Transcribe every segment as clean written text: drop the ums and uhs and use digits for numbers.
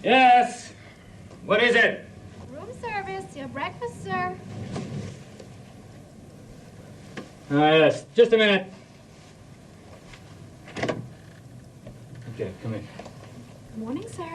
Yes? What is it? Room service, your breakfast, sir. Yes, just a minute. Okay, come in. Good morning, sir.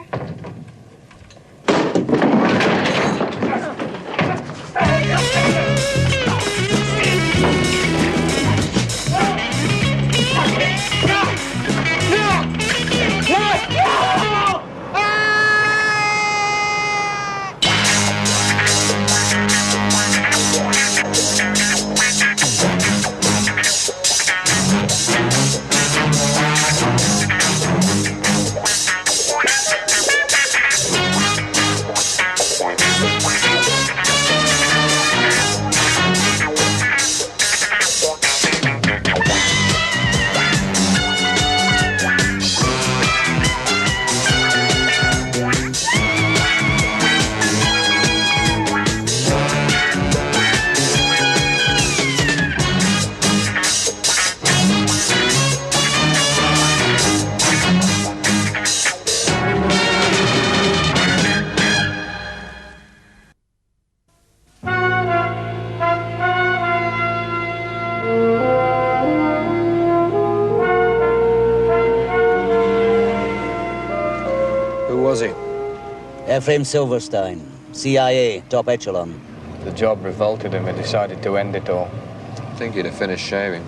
Ephraim Silverstein, CIA, top echelon. The job revolted him and decided to end it all. I think he'd have finished shaving.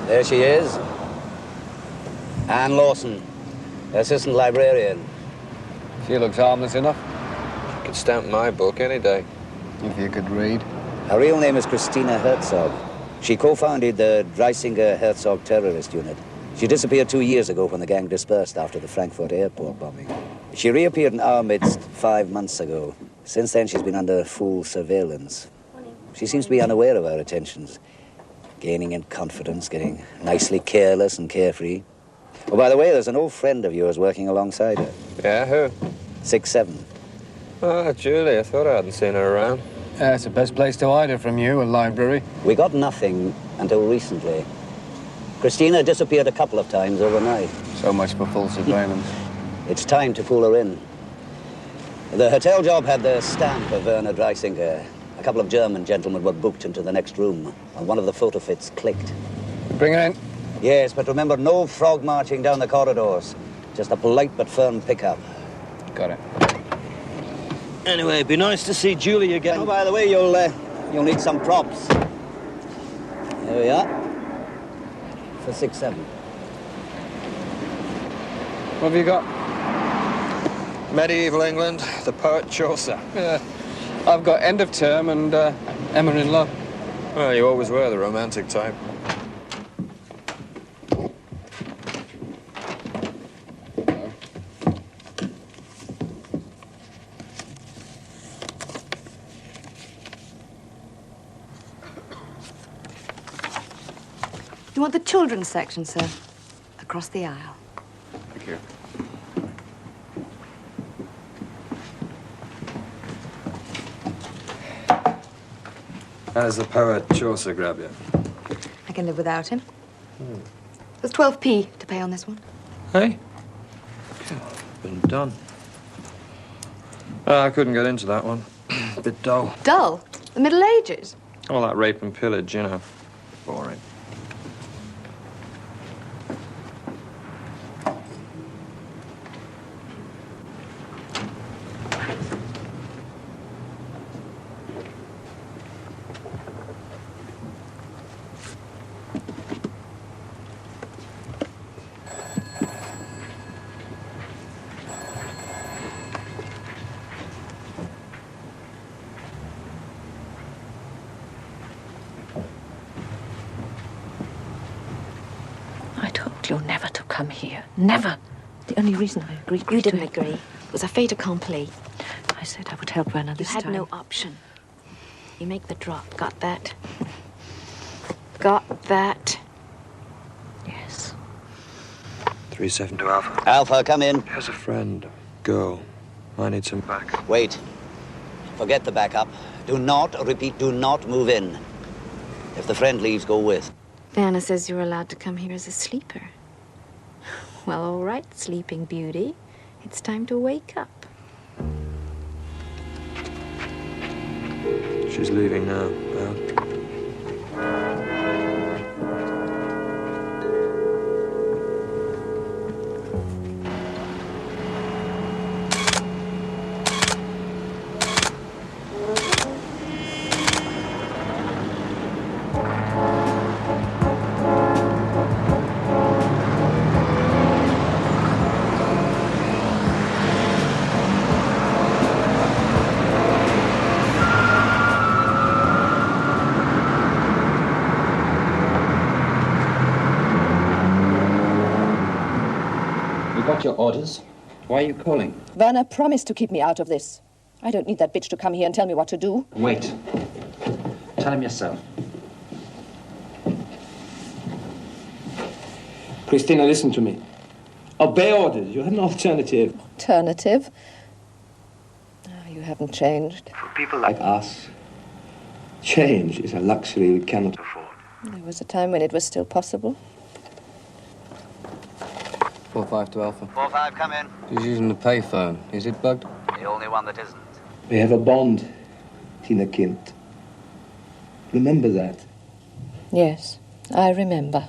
There she is. Anne Lawson, assistant librarian. She looks harmless enough. She could stamp my book any day. If you could read. Her real name is Christina Herzog. She co-founded the Dreisinger-Herzog terrorist unit. She disappeared 2 years ago when the gang dispersed after the Frankfurt airport bombing. She reappeared in our midst 5 months ago. Since then, she's been under full surveillance. She seems to be unaware of our attentions, gaining in confidence, getting nicely careless and carefree. Oh, by the way, there's an old friend of yours working alongside her. Yeah, who? 6-7. Ah, Julie. I thought I hadn't seen her around. It's the best place to hide her from you, a library. We got nothing until recently. Christina disappeared a couple of times overnight. So much for full surveillance. It's time to pull her in. The hotel job had the stamp of Werner Dreisinger. A couple of German gentlemen were booked into the next room, and one of the photo fits clicked. Bring her in. Yes, but remember, no frog marching down the corridors. Just a polite but firm pickup. Got it. Anyway, it'd be nice to see Julie again. Oh, by the way, you'll need some props. There we are. For 6-7. What have you got? Medieval England, the poet Chaucer. Yeah. I've got End of Term and Emma in Love. Well, you always were the romantic type. You want the children's section, sir? Across the aisle. Thank you. How's the poet Chaucer grab you? I can live without him. There's 12p to pay on this one. Hey? Been done. I couldn't get into that one. A bit dull. Dull? The Middle Ages? All that rape and pillage, you know. Boring. I told you never to come here. Never. The only reason I agreed... You didn't agree. It was a fait accompli. I said I would help Werner this You time. had no option. You make the drop. Got that? Got that? Yes. 3-7 to Alpha. Alpha, come in. Here's a friend, girl. I need some back. Wait. Forget the backup. Do not, repeat, do not move in. If the friend leaves, go with. Anna says you're allowed to come here as a sleeper. Well, all right, Sleeping Beauty. It's time to wake up. She's leaving now, Val. Got your orders? Why are you calling? Werner promised to keep me out of this. I don't need that bitch to come here and tell me what to do. Wait. Tell him yourself. Christina, listen to me. Obey orders. You have an alternative. Alternative? Oh, you haven't changed. For people like us, change is a luxury we cannot afford. There was a time when it was still possible. 4-5 to Alpha. 4-5, come in. He's using the payphone. Is it bugged? The only one that isn't. We have a bond, Tina Kind. Remember that. Yes, I remember.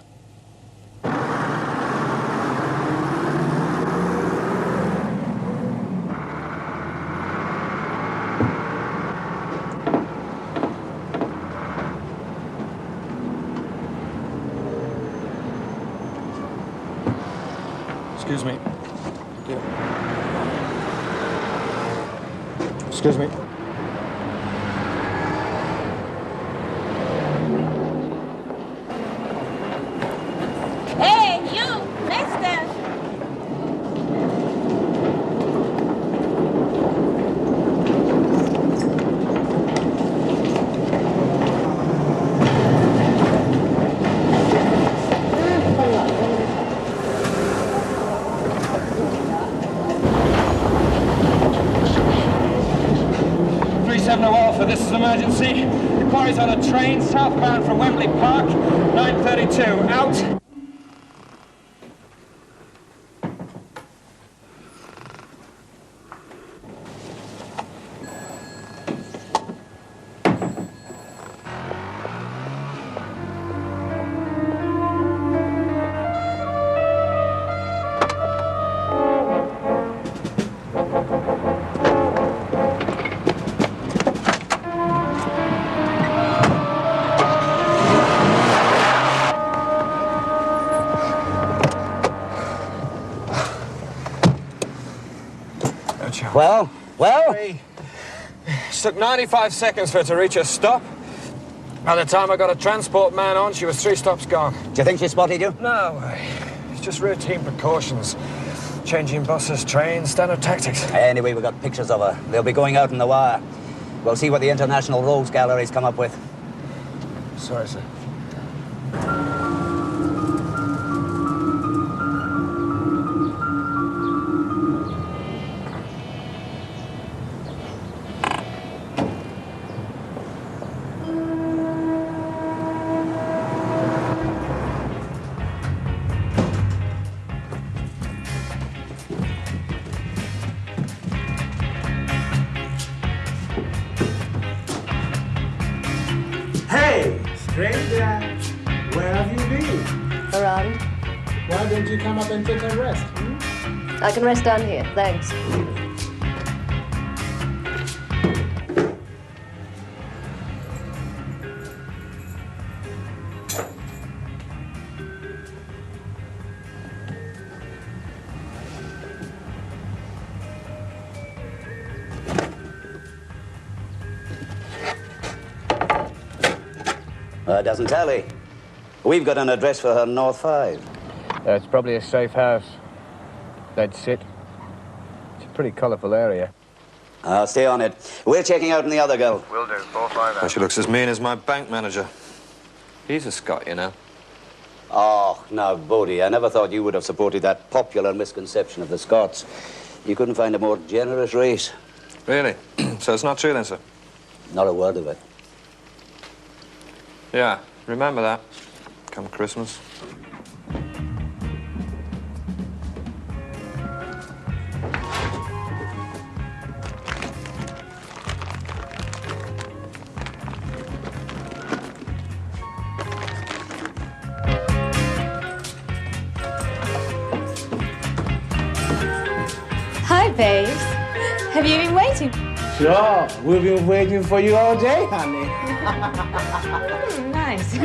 Excuse me. Yeah. Excuse me. Hey, you, mister! Alpha, this is emergency. The quarry's on a train southbound from Wembley Park, 9:32. Out. Well? It took 95 seconds for her to reach a stop. By the time I got a transport man on, she was 3 stops gone. Do you think she spotted you? No way. It's just routine precautions. Changing buses, trains, standard tactics. Anyway, we got pictures of her. They'll be going out in the wire. We'll see what the International Rogues Gallery's come up with. Sorry, sir. Hey, stranger, where have you been? Around. Why don't you come up and take a rest? I can rest down here, thanks. Doesn't tally. We've got an address for her, North 5. It's probably a safe house. That's it. It's a pretty colourful area. I'll stay on it. We're checking out on the other girl. Will do. 4-5. She looks as mean as my bank manager. He's a Scot, you know. Oh, now, Bodie, I never thought you would have supported that popular misconception of the Scots. You couldn't find a more generous race. Really? So it's not true then, sir? Not a word of it. Yeah, remember that. Come Christmas. Hi, babes. Have you been waiting? Sure. We've been waiting for you all day, honey. Nice.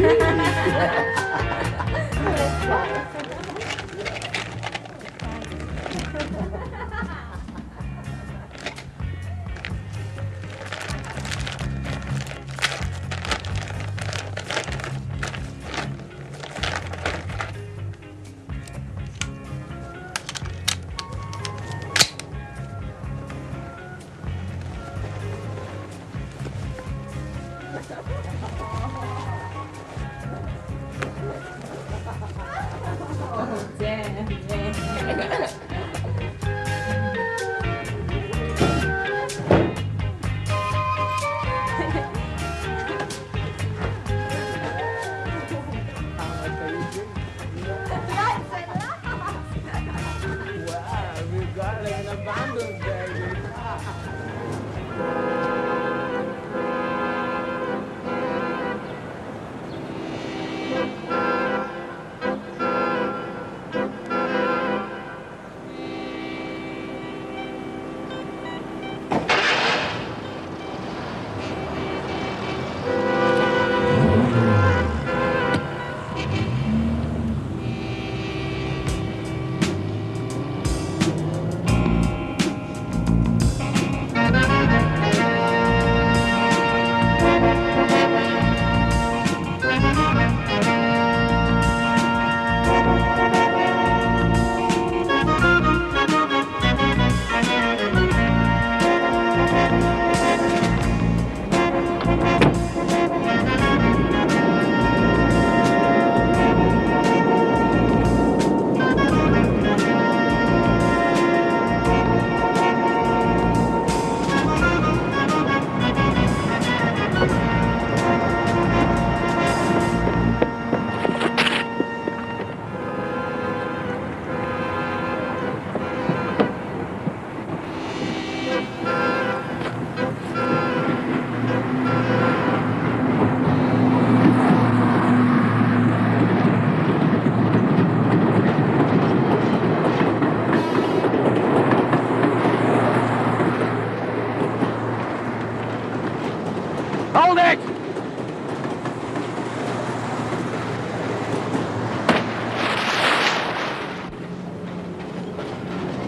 Hold it!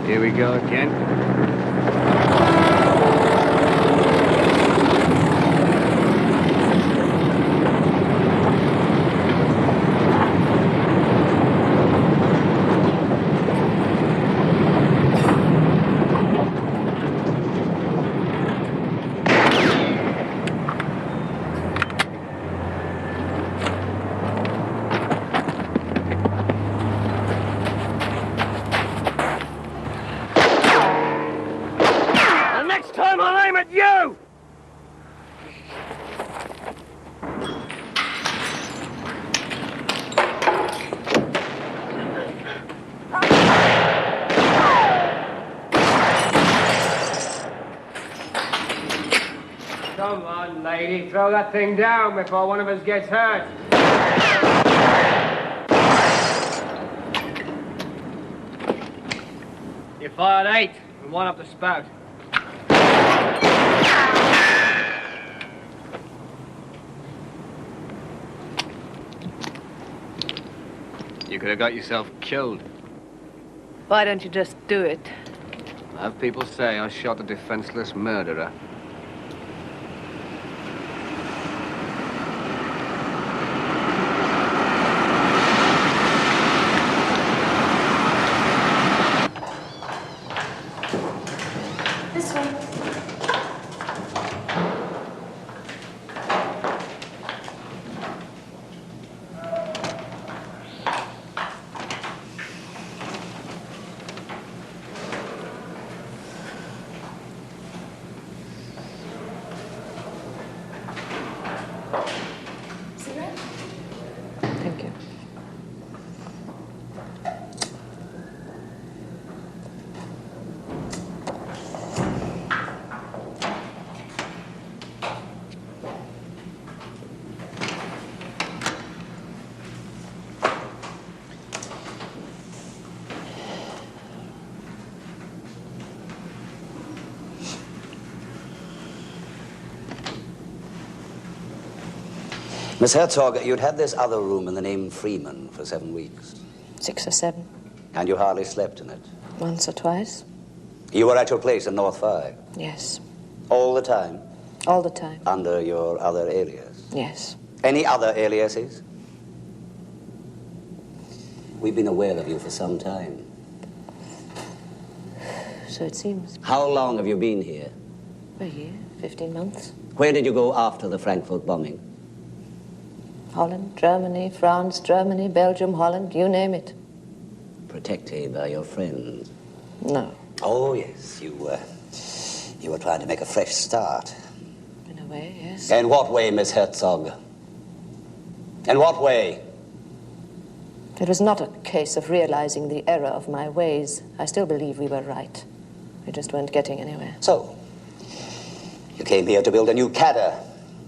Here we go again. Next time I'll aim at you! Come on, lady, throw that thing down before one of us gets hurt. You fired 8 and 1 up the spout. You could have got yourself killed. Why don't you just do it? I have people say I shot a defenseless murderer. Miss Herzog, you'd had this other room in the name Freeman for 7 weeks. 6 or 7. And you hardly slept in it. Once or twice. You were at your place in North 5? Yes. All the time? All the time. Under your other alias? Yes. Any other aliases? We've been aware of you for some time. So it seems. How long have you been here? A year, 15 months. Where did you go after the Frankfurt bombing? Holland, Germany, France, Germany, Belgium, Holland, you name it. Protected by your friends? No. Oh, yes. You were trying to make a fresh start. In a way, yes. In what way, Miss Herzog? In what way? It was not a case of realizing the error of my ways. I still believe we were right. We just weren't getting anywhere. So, you came here to build a new cadre,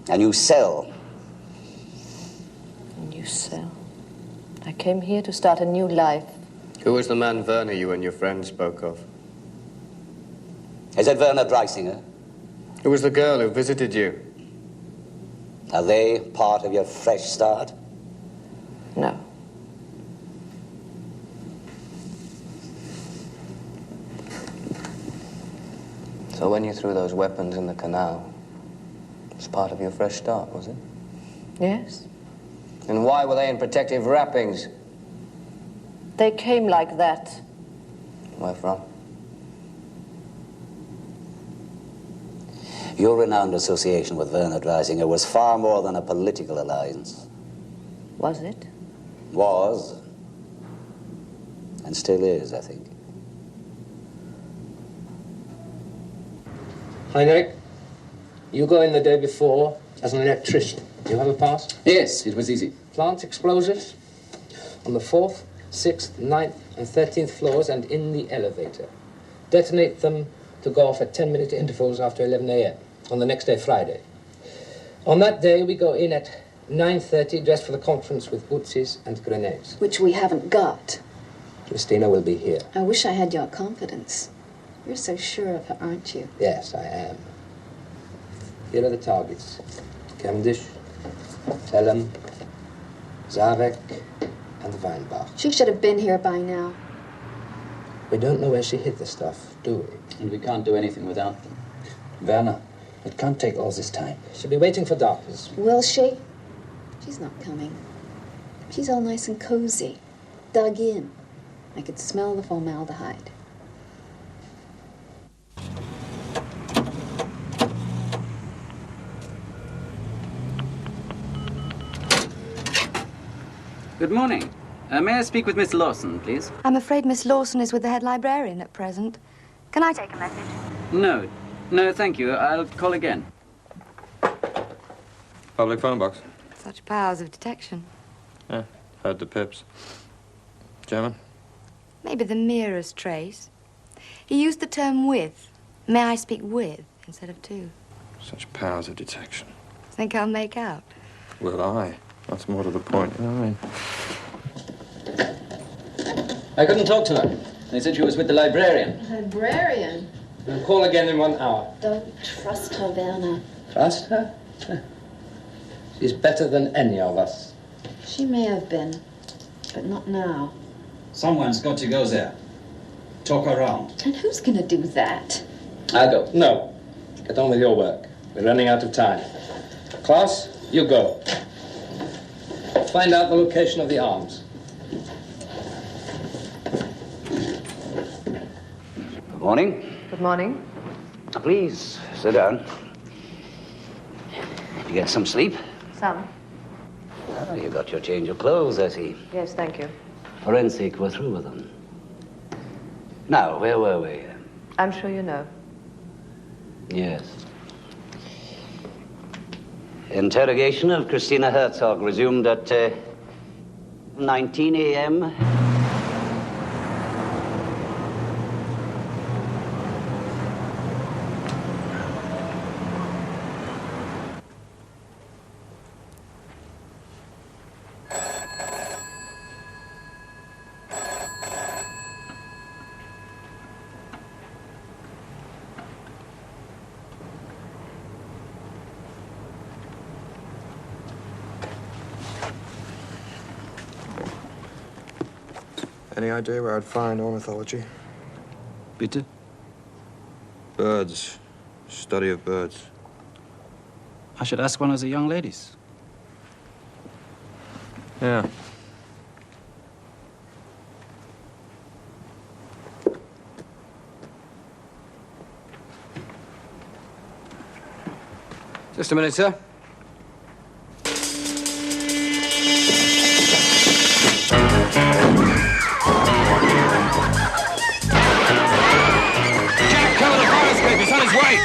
a new cell. A new cell. I came here to start a new life. Who was the man Werner you and your friend spoke of? Is it Werner Dreisinger? Who was the girl who visited you? Are they part of your fresh start? No. So when you threw those weapons in the canal, it was part of your fresh start, was it? Yes. And why were they in protective wrappings? They came like that. Where from? Your renowned association with Werner Dreisinger was far more than a political alliance. Was it? Was. And still is, I think. Heinrich, you go in the day before as an electrician. You have a pass? Yes, it was easy. Plant explosives on the 4th, 6th, 9th, and 13th floors and in the elevator. Detonate them to go off at 10-minute intervals after 11 a.m. on the next day, Friday. On that day, we go in at 9:30, dressed for the conference with Uzis and grenades. Which we haven't got. Christina will be here. I wish I had your confidence. You're so sure of her, aren't you? Yes, I am. Here are the targets. Cavendish, Pelham, Zarek, and Weinbach. She should have been here by now. We don't know where she hid the stuff, do we? And we can't do anything without them. Werner, it can't take all this time. She'll be waiting for darkness. Will she? She's not coming. She's all nice and cozy, dug in. I could smell the formaldehyde. Good morning. May I speak with Miss Lawson, please? I'm afraid Miss Lawson is with the head librarian at present. Can I take a message? No. No, thank you. I'll call again. Public phone box. Such powers of detection. Yeah, heard the pips. German? Maybe the merest trace. He used the term with. May I speak with instead of to? Such powers of detection. Think I'll make out? Will I? That's more to the point, you know what I mean? I couldn't talk to her. They said she was with the librarian. Librarian? We'll call again in 1 hour. Don't trust her, Werner. Trust her? She's better than any of us. She may have been, but not now. Someone's got to go there. Talk her around. And who's gonna do that? I'll go. No. Get on with your work. We're running out of time. Klaus, you go. Find out the location of the arms. Good morning. Good morning. Please, sit down. Did you get some sleep? Some. Ah, you got your change of clothes, I see. Yes, thank you. Forensic, we're through with them. Now, where were we? I'm sure you know. Yes. Interrogation of Christina Herzog resumed at 19 a.m. Any idea where I'd find ornithology? Bitte? Birds. Study of birds. I should ask one of the young ladies. Yeah. Just a minute, sir. Jack, cover the fire escape. He's on his way.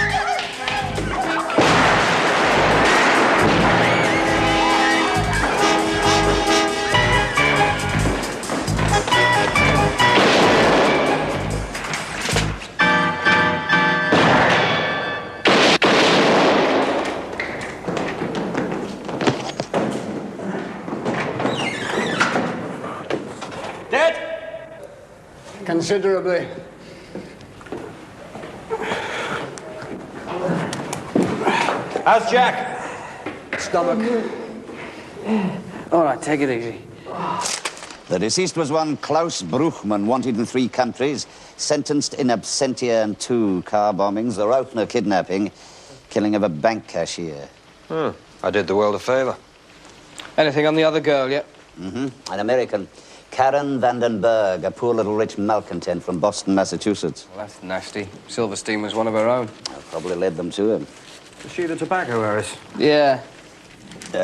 Considerably. How's Jack? Stomach. All right, take it easy. The deceased was one Klaus Bruchmann, wanted in 3 countries, sentenced in absentia and 2 car bombings, the Rautner kidnapping, killing of a bank cashier. I did the world a favor. Anything on the other girl yet? An American. Karen Vandenberg, a poor little rich malcontent from Boston, Massachusetts. Well, that's nasty. Silverstein was one of her own. Probably led them to him. Is she the tobacco heiress? Yeah.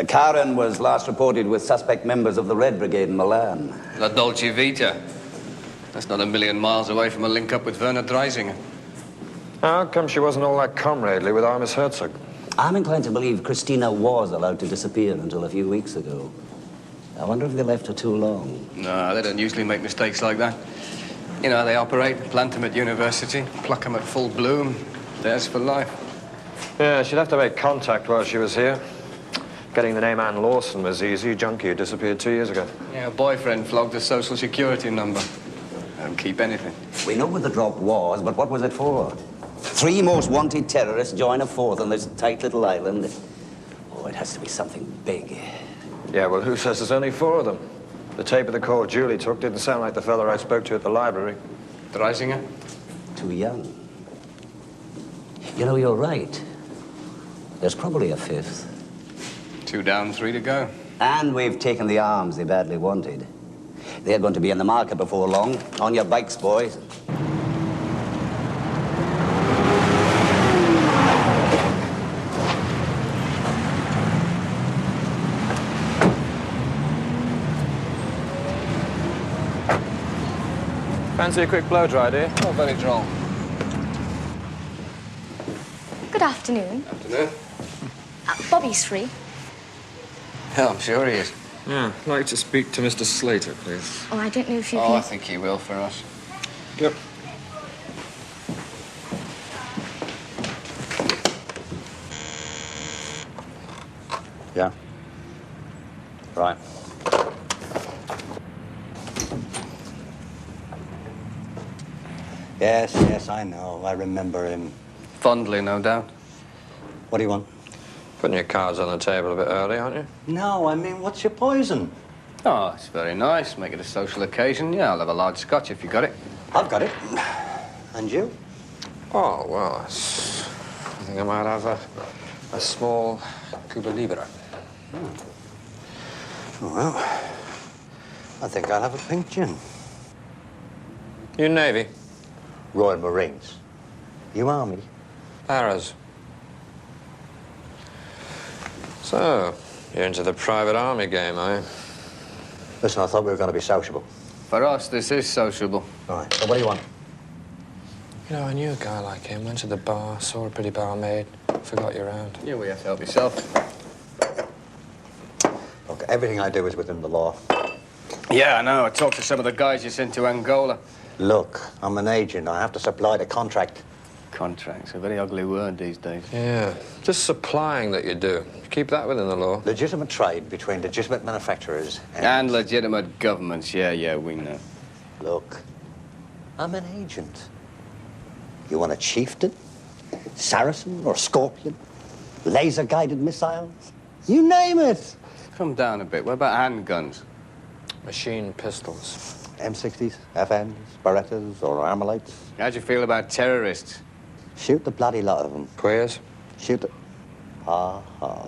Karen was last reported with suspect members of the Red Brigade in Milan. La Dolce Vita. That's not a million miles away from a link-up with Werner Dreisinger. How come she wasn't all that comradely with our Miss Herzog? I'm inclined to believe Christina was allowed to disappear until a few weeks ago. I wonder if they left her too long. No, they don't usually make mistakes like that. You know how they operate. Plant them at university, pluck them at full bloom. Theirs for life. Yeah, she'd have to make contact while she was here. Getting the name Ann Lawson was easy. Junkie who disappeared 2 years ago. Yeah, her boyfriend flogged a social security number. Don't keep anything. We know what the drop was, but what was it for? 3 most wanted terrorists join a 4th on this tight little island. Oh, it has to be something big. Yeah, well, who says there's only 4 of them? The tape of the call Julie took didn't sound like the fella I spoke to at the library. Dreisinger? Too young. You know, you're right. There's probably a 5th. 2 down, 3 to go. And we've taken the arms they badly wanted. They're going to be in the market before long. On your bikes, boys. Fancy a quick blow dry, do you? Oh, very droll. Good afternoon. Afternoon. Bobby's free. Yeah, I'm sure he is. Yeah, I'd like to speak to Mr. Slater, please. Oh, I don't know if you Oh, can... I think he will for us. Yep. Yeah. Right. Yes, I know. I remember him. Fondly, no doubt. What do you want? Putting your cards on the table a bit early, aren't you? No, I mean, what's your poison? Oh, it's very nice. Make it a social occasion. Yeah, I'll have a large scotch if you got it. I've got it. And you? Oh, well, I think I might have a small Cuba Libre. Oh, well, I think I'll have a pink gin. You Navy? Royal Marines. You Army? Paras. So, you're into the private army game, are you? Listen, I thought we were going to be sociable. For us, this is sociable. All right, so what do you want? You know, I knew a guy like him. Went to the bar, saw a pretty barmaid, forgot you around. Yeah, we have to help yourself. Look, everything I do is within the law. Yeah, I know. I talked to some of the guys you sent to Angola. Look, I'm an agent. I have to supply the contract. Contracts, a very ugly word these days. Yeah, just supplying that you do. Keep that within the law. Legitimate trade between legitimate manufacturers And legitimate governments. Yeah, we know. Look, I'm an agent. You want a chieftain? Saracen or scorpion? Laser-guided missiles? You name it! Come down a bit. What about handguns? Machine pistols. M60s, FNs, Berettas, or Armalites. How'd you feel about terrorists? Shoot the bloody lot of them. Queers? Shoot the... Ha, ha.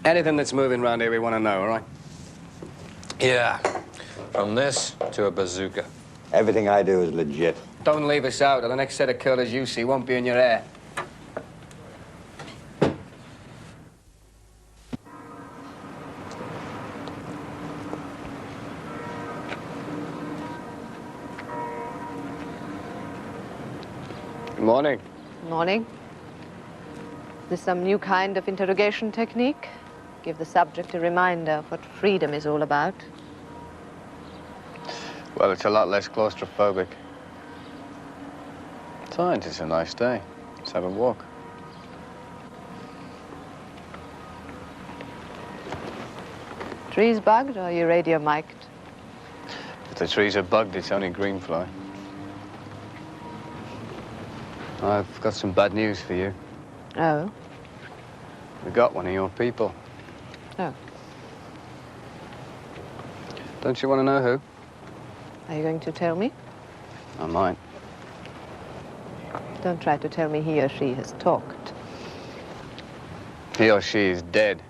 Anything that's moving around here we want to know, all right? Yeah. From this to a bazooka. Everything I do is legit. Don't leave us out, or the next set of killers you see won't be in your hair. Good morning. Morning. Is this some new kind of interrogation technique? Give the subject a reminder of what freedom is all about. Well, it's a lot less claustrophobic. Besides, it's a nice day. Let's have a walk. Trees bugged or are you radio mic'd? If the trees are bugged, it's only greenfly. I've got some bad news for you. Oh? We got one of your people. Oh. Don't you want to know who? Are you going to tell me? I might. Don't try to tell me he or she has talked. He or she is dead.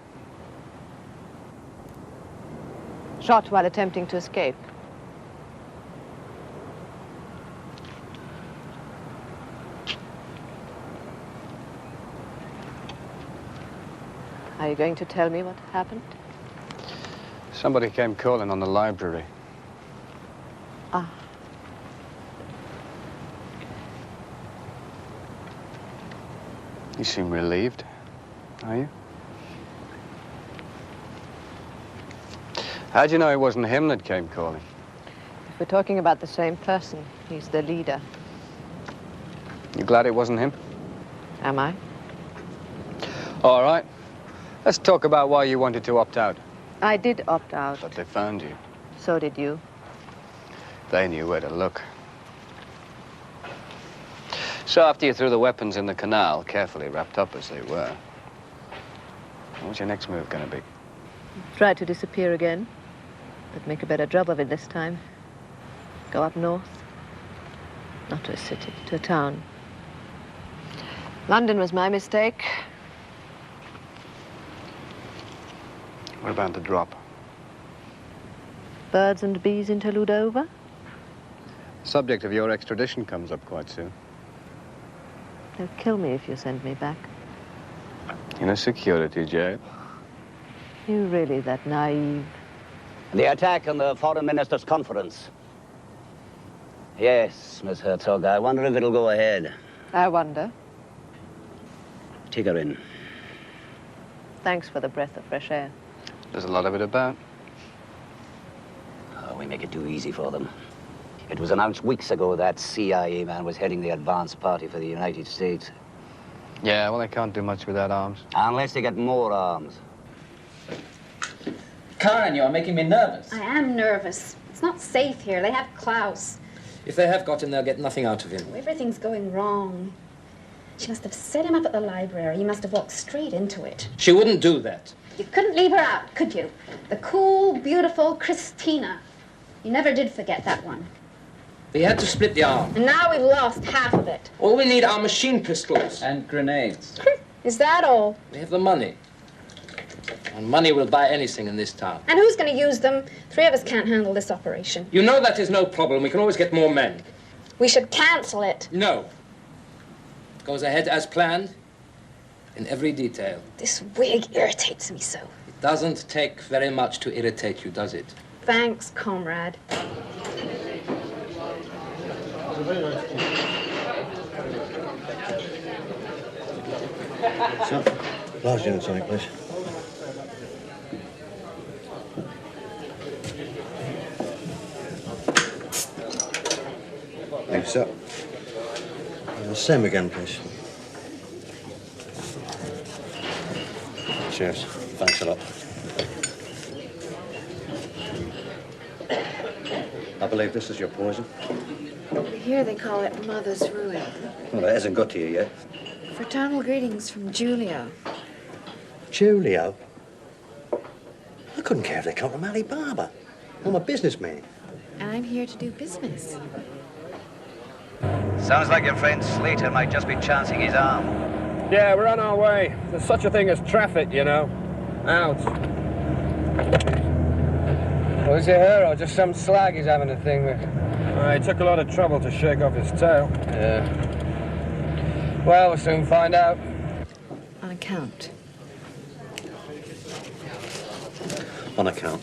Shot while attempting to escape. Are you going to tell me what happened? Somebody came calling on the library. Ah. You seem relieved, are you? How'd you know it wasn't him that came calling? If we're talking about the same person, he's the leader. You glad it wasn't him? Am I? All right. Let's talk about why you wanted to opt out. I did opt out. But they found you. So did you. They knew where to look. So after you threw the weapons in the canal, carefully wrapped up as they were, what's your next move going to be? Try to disappear again, but make a better job of it this time. Go up north. Not to a city, to a town. London was my mistake. What about the drop? Birds and bees interlude over? Subject of your extradition comes up quite soon. They'll kill me if you send me back. In a security jail. You really that naive? The attack on the Foreign Ministers' Conference. Yes, Miss Herzog, I wonder if it'll go ahead. I wonder. Take her in. Thanks for the breath of fresh air. There's a lot of it about. Oh, we make it too easy for them. It was announced weeks ago that CIA man was heading the advance party for the United States. Yeah, well, they can't do much without arms. Unless they get more arms. Karen, you are making me nervous. I am nervous. It's not safe here. They have Klaus. If they have got him, they'll get nothing out of him. Everything's going wrong. She must have set him up at the library. He must have walked straight into it. She wouldn't do that. You couldn't leave her out, could you? The cool, beautiful Christina. You never did forget that one. They had to split the arm. And now we've lost half of it. All we need are machine pistols. And grenades. Is that all? We have the money. And money will buy anything in this town. And who's going to use them? 3 of us can't handle this operation. You know that is no problem. We can always get more men. We should cancel it. No. It goes ahead as planned in every detail. This wig irritates me so. It doesn't take very much to irritate you, does it? Thanks, comrade. So, large gin and tonic, please. Thanks, sir. Same again, please. Cheers. Thanks a lot. I believe this is your poison. Here they call it Mother's Ruin. Well, it hasn't got to you yet. Fraternal greetings from Julio. Julio? I couldn't care if they come from Ali Baba. I'm a businessman. I'm here to do business. Sounds like your friend Slater might just be chancing his arm. Yeah, we're on our way. There's such a thing as traffic, you know. Out. Was it her or just some slag he's having a thing with? He took a lot of trouble to shake off his tail. Yeah. Well, we'll soon find out. On account. On account.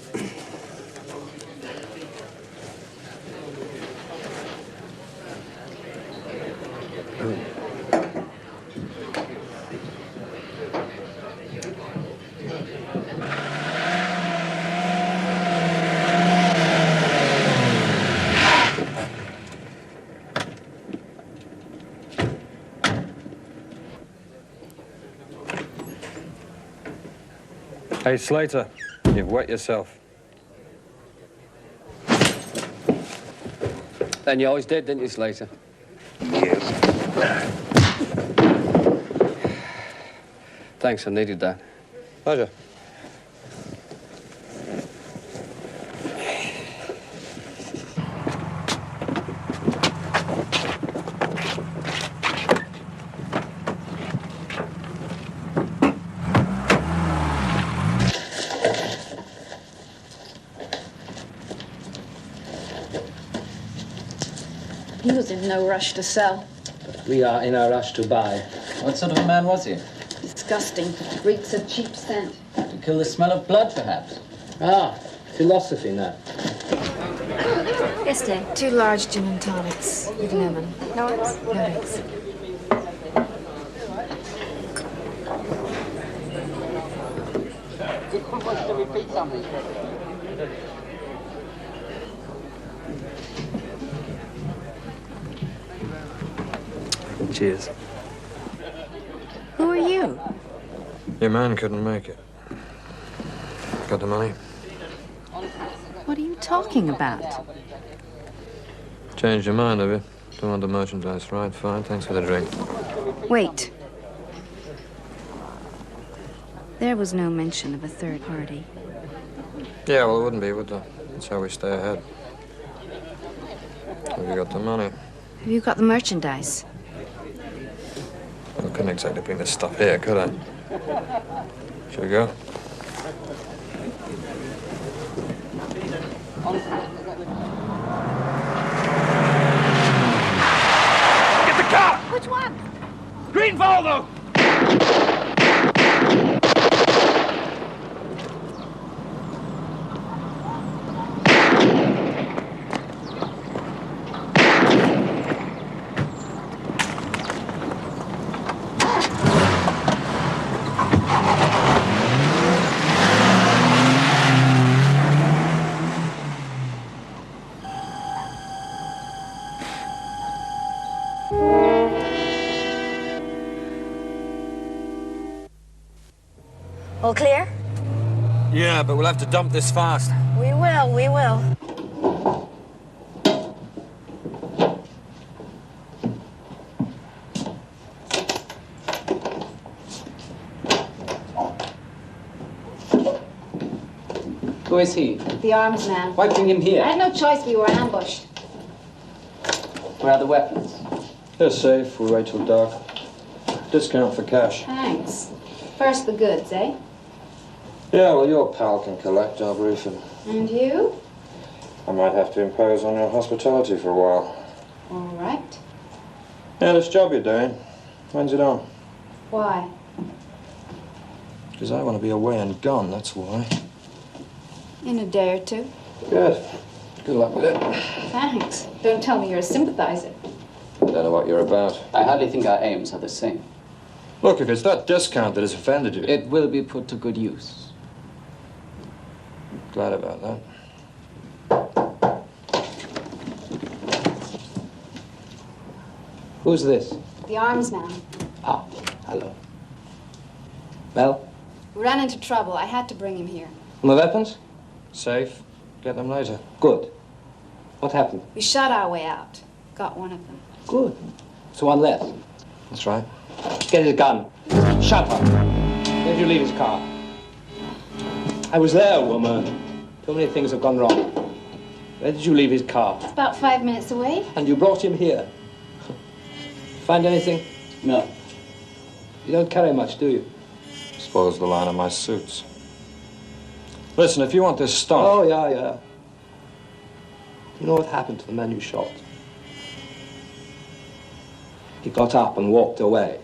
Hey, Slater, you've wet yourself. Then you always did, didn't you, Slater? Yes. Thanks, I needed that. Pleasure. He was in no rush to sell. We are in a rush to buy. What sort of a man was he? Disgusting. Reeks of cheap scent. To kill the smell of blood, perhaps? Ah, philosophy now. Yes, dear. 2 large gin and tonics with lemon. No eggs? No eggs. Wants to repeat something. Cheers. Who are you? Your man couldn't make it. Got the money? What are you talking about? Changed your mind, have you? Don't want the merchandise, right? Fine, thanks for the drink. Wait. There was no mention of a third party. Yeah, well, it wouldn't be, would there? That's how we stay ahead. Have you got the money? Have you got the merchandise? I couldn't exactly bring this stuff here, could I? Should we go? Get the car! Which one? Green Volvo! All clear? Yeah, but we'll have to dump this fast. We will, we will. Who is he? The arms man. Why bring him here? I had no choice. We were ambushed. Where are the weapons? They're safe. We'll wait till dark. Discount for cash. Thanks. First the goods, eh? Yeah, well, your pal can collect. I'll brief him. And you? I might have to impose on your hospitality for a while. All right. Yeah, this job you're doing, when's it on? Why? Because I want to be away and gone, that's why. In a day or two. Good. Good luck with it. Thanks. Don't tell me you're a sympathizer. Don't know what you're about. I hardly think our aims are the same. Look, if it's that discount that has offended you... It will be put to good use. Glad about that. Who's this? The arms man. Ah, hello. Well, We ran into trouble. I had to bring him here. my weapons? Safe. Get them later. Good. What happened? We shot our way out. Got one of them. Good. So one left. That's right. Get his gun. Shut up. Where did you leave his car? I was there, woman. Too many things have gone wrong. Where did you leave his car? About 5 minutes away. And you brought him here? Find anything? No. You don't carry much, do you? Spoils the line of my suits. Listen, if you want this stuff... Oh, yeah. You know what happened to the man you shot? He got up and walked away.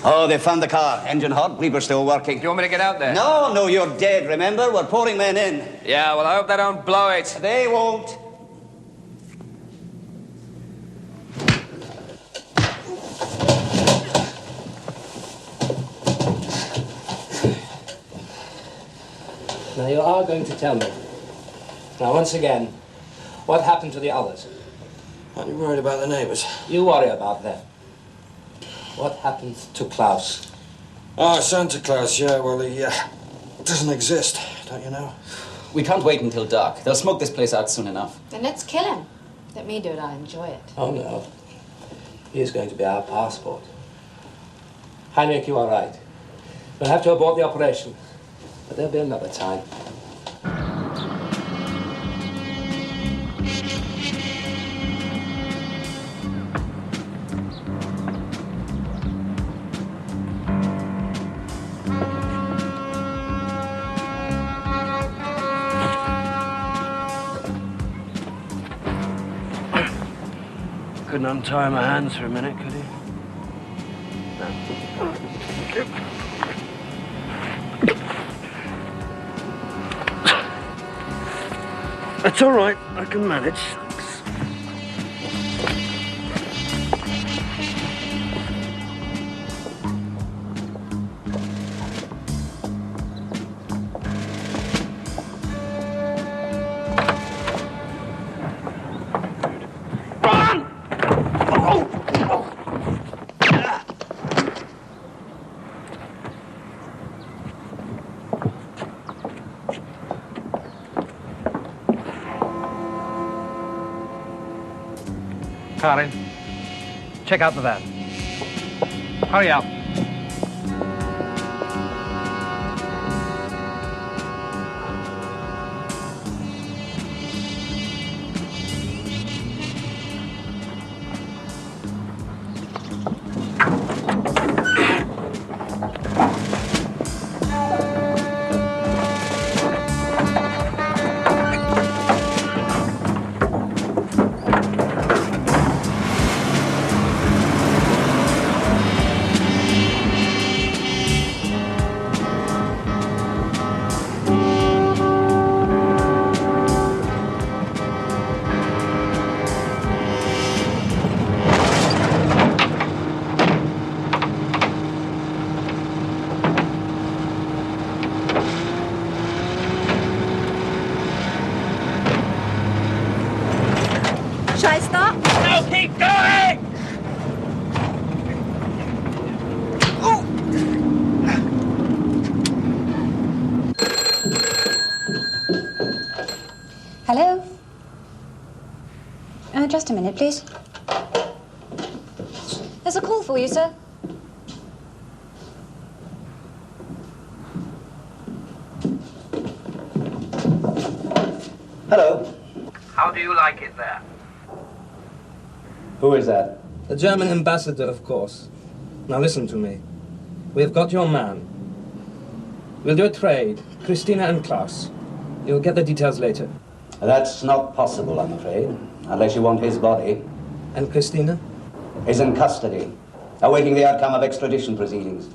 Oh, they found the car. Engine hot, bleeper still working. You want me to get out there? No, you're dead, remember? We're pouring men in. Yeah, well, I hope they don't blow it. They won't. Now, you are going to tell me. Now, once again, what happened to the others? Aren't you worried about the neighbours? You worry about them. What happened to Klaus? Oh, Santa Claus, yeah, well, he doesn't exist, don't you know? We can't wait until dark. They'll smoke this place out soon enough. Then let's kill him. Let me do it. I'll enjoy it. Oh, no. He is going to be our passport. Heinrich, you are right. We'll have to abort the operation. But there'll be another time. Couldn't untie my hands for a minute, could he? That's all right. I can manage. Karin, check out the van. Hurry up. Shall I stop? No, keep going! Hello? Just a minute, please. There's a call for you, sir. Hello. How do you like it there? Who is that? The German ambassador, of course. Now listen to me. We've got your man. We'll do a trade. Christina and Klaus. You'll get the details later. That's not possible, I'm afraid. Unless you want his body. And Christina? Is in custody, awaiting the outcome of extradition proceedings.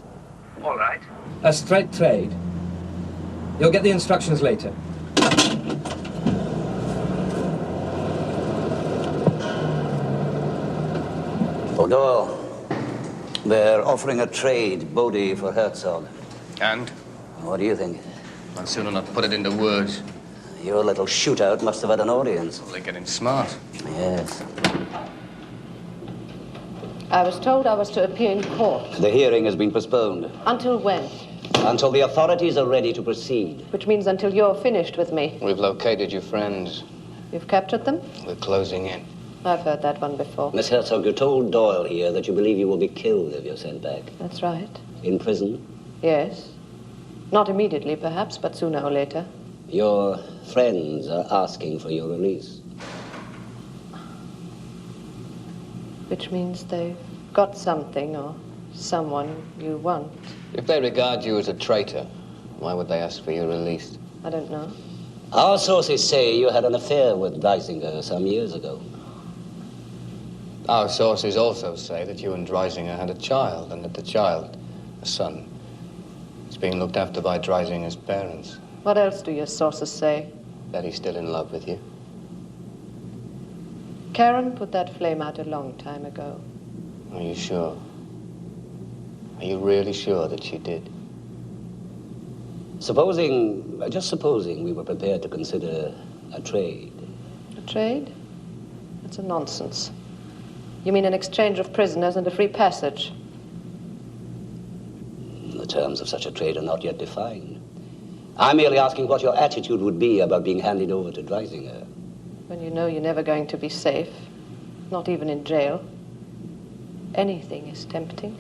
All right. A straight trade. You'll get the instructions later. Doyle, they're offering a trade, Bodie for Herzog. And? What do you think? I'd sooner not put it into words. Your little shootout must have had an audience. Well, they're getting smart. Yes. I was told I was to appear in court. The hearing has been postponed. Until when? Until the authorities are ready to proceed. Which means until you're finished with me. We've located your friends. You've captured them? We're closing in. I've heard that one before. Miss Herzog, you told Doyle here that you believe you will be killed if you're sent back. That's right. In prison? Yes. Not immediately, perhaps, but sooner or later. Your friends are asking for your release. Which means they've got something or someone you want. If they regard you as a traitor, why would they ask for your release? I don't know. Our sources say you had an affair with Dreisinger some years ago. Our sources also say that you and Dreisinger had a child, and that the child, a son, is being looked after by Dreisinger's parents. What else do your sources say? That he's still in love with you. Karen put that flame out a long time ago. Are you sure? Are you really sure that she did? Just supposing we were prepared to consider a trade. A trade? That's a nonsense. You mean an exchange of prisoners and a free passage? The terms of such a trade are not yet defined. I'm merely asking what your attitude would be about being handed over to Dreisinger. When you know you're never going to be safe, not even in jail, anything is tempting.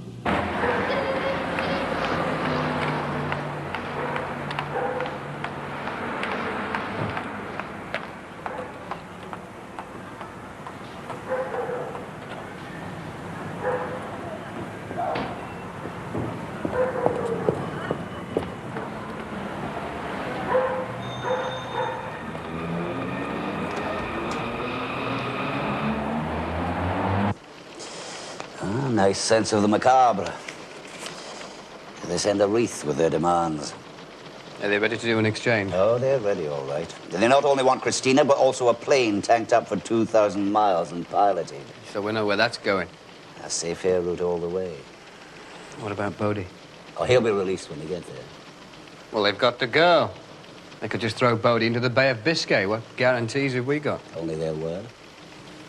Nice sense of the macabre. They send a wreath with their demands. Are they ready to do an exchange? Oh, they're ready, all right. They not only want Christina, but also a plane tanked up for 2,000 miles and piloted. So we know where that's going. A safe air route all the way. What about Bodie? Oh, he'll be released when they get there. Well, they've got to go. They could just throw Bodie into the Bay of Biscay. What guarantees have we got? Only their word.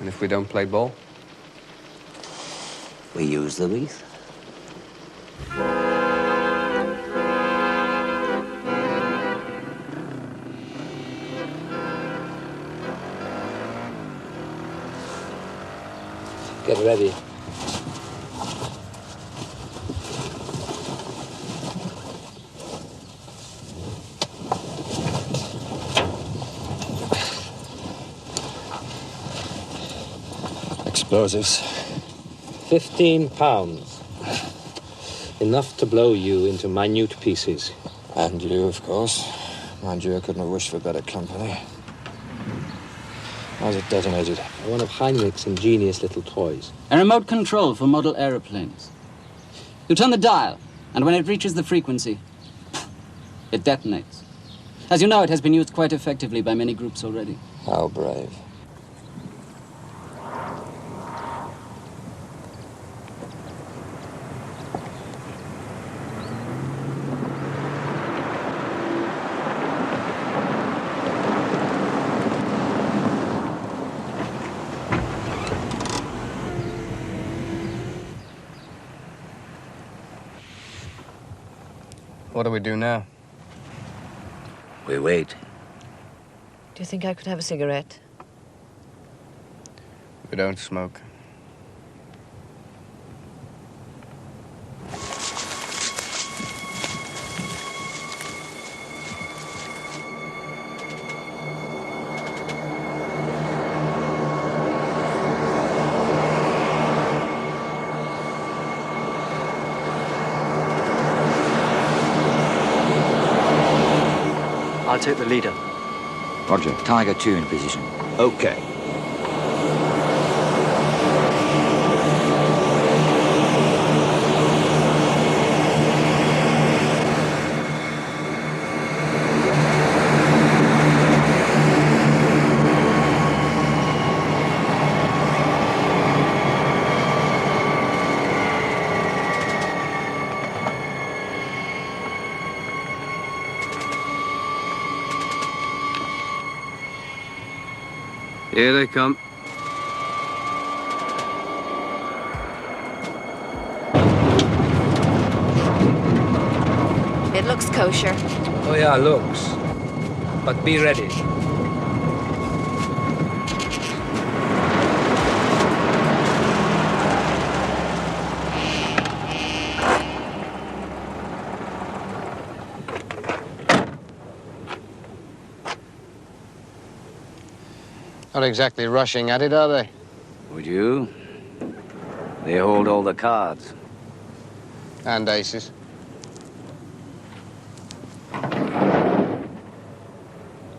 And if we don't play ball? We use the wreath. Get ready. Explosives. 15 pounds. Enough to blow you into minute pieces. And you, of course. Mind you, I couldn't have wished for better company. How's it detonated? One of Heinrich's ingenious little toys. A remote control for model aeroplanes. You turn the dial, and when it reaches the frequency, it detonates. As you know, it has been used quite effectively by many groups already. How brave. What do we do now? We wait. Do you think I could have a cigarette? We don't smoke. I'll take the leader. Roger. Tiger 2 in position. Okay. Here they come. It looks kosher. Oh yeah, looks. But be ready. Not exactly rushing at it, are they? Would you? They hold all the cards. And aces.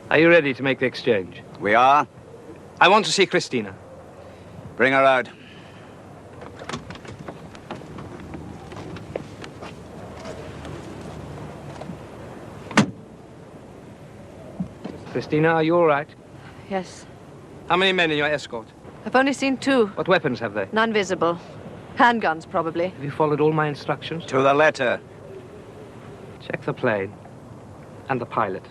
Are you ready to make the exchange? We are? I want to see Christina. Bring her out. Christina, are you all right? Yes. How many men in your escort? I've only seen 2. What weapons have they? None visible. Handguns, probably. Have you followed all my instructions? To the letter. Check the plane. And the pilot.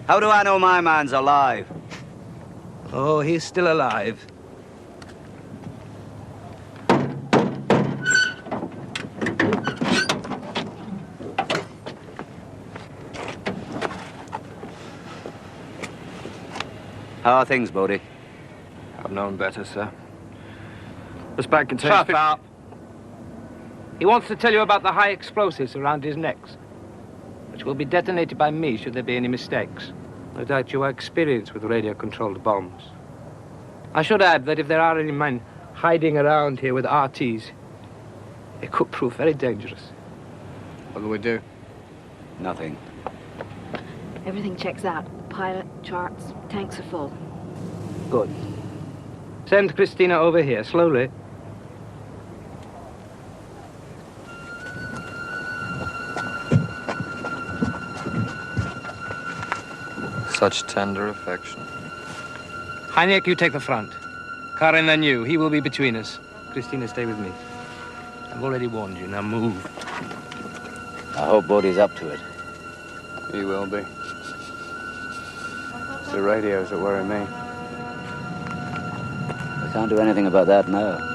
How do I know my man's alive? Oh, he's still alive. How are things, Bodie? I've known better, sir. This bag contains... Shut up! He wants to tell you about the high explosives around his necks, which will be detonated by me should there be any mistakes. No doubt you are experienced with radio-controlled bombs. I should add that if there are any men hiding around here with RTs, it could prove very dangerous. What do we do? Nothing. Everything checks out. Pilot, charts, tanks are full. Good. Send Christina over here, slowly. Such tender affection. Heineck, you take the front. Karin and you, he will be between us. Christina, stay with me. I've already warned you, now move. I hope Bodie's up to it. He will be. It's the radios that worry me. I can't do anything about that now.